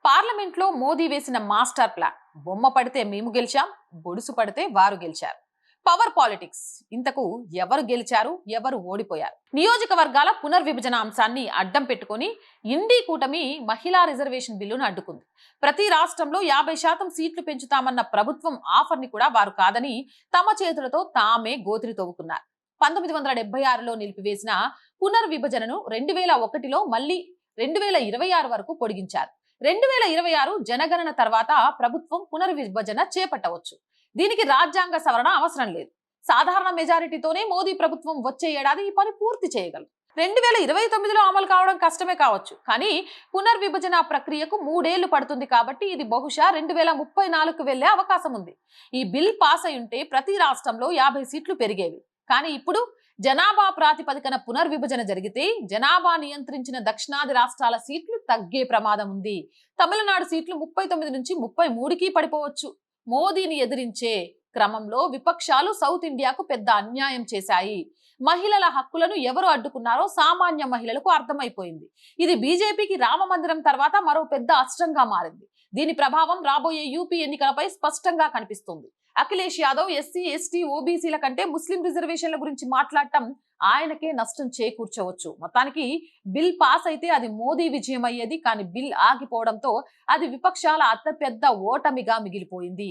Parliament లో మోదీ వేసిన master plan బొమ్మ పడితే మేము గెలిచాం, బొడుసు పడితే వారు గెలిచారు. Power politics. ఇంతకు ఎవరు గెలిచారు, ఎవరు ఓడిపోయారు? నియోజకవర్గాల పునర్విభజన అంశాన్ని అడ్డం పెట్టుకొని ఇండీ కూటమి మహిళా రిజర్వేషన్ బిల్లును అడ్డుకుంది. ప్రతి రాష్ట్రంలో 50% సీట్లు పెంచుతామన్న ప్రభుత్వం ఆఫర్ ని కూడా వారు కాదని తమ చేతులతో తామే గోతిరి తవ్వుకున్నారు. 1976లో నిలిపివేసిన పునర్విభజనను 2001లో మళ్లీ 2026 వరకు పొడిగించారు. 2026 జనగణన తర్వాత ప్రభుత్వం పునర్విభజన చేపట్టవచ్చు. దీనికి రాజ్యాంగ సవరణ అవసరం లేదు. సాధారణ మెజారిటీతోనే మోదీ ప్రభుత్వం వచ్చే ఏడాది ఈ పని పూర్తి చేయగలరు. 2029లో అమలు కావడం కష్టమే కావచ్చు, కానీ పునర్విభజన ప్రక్రియకు 3 ఏళ్లు పడుతుంది కాబట్టి ఇది బహుశా 2034కు వెళ్లే అవకాశం ఉంది. ఈ బిల్ పాస్ అయి ఉంటే ప్రతి రాష్ట్రంలో 50 సీట్లు పెరిగేవి. కానీ ఇప్పుడు జనాభా ప్రాతిపదికన పునర్విభజన జరిగితే జనాభా నియంత్రించిన దక్షిణాది రాష్ట్రాల సీట్లు తగ్గే ప్రమాదం ఉంది. తమిళనాడు సీట్లు 39 నుంచి 33కి పడిపోవచ్చు. మోదీని ఎదిరించే క్రమంలో విపక్షాలు సౌత్ ఇండియాకు పెద్ద అన్యాయం చేశాయి. మహిళల హక్కులను ఎవరు అడ్డుకున్నారో సామాన్య మహిళలకు అర్థమైపోయింది. ఇది బీజేపీకి రామ మందిరం తర్వాత మరో పెద్ద అస్త్రంగా మారింది. దీని ప్రభావం రాబోయే యూపీ ఎన్నికలపై స్పష్టంగా కనిపిస్తుంది. అఖిలేష్ యాదవ్ ఎస్సీ, ఎస్టీ, ఓబీసీల కంటే ముస్లిం రిజర్వేషన్ల గురించి మాట్లాడటం ఆయనకే నష్టం చేకూర్చవచ్చు. మొత్తానికి బిల్ పాస్ అయితే అది మోదీ విజయం అయ్యేది, కానీ బిల్ ఆగిపోవడంతో అది విపక్షాల అతిపెద్ద ఓటమిగా మిగిలిపోయింది.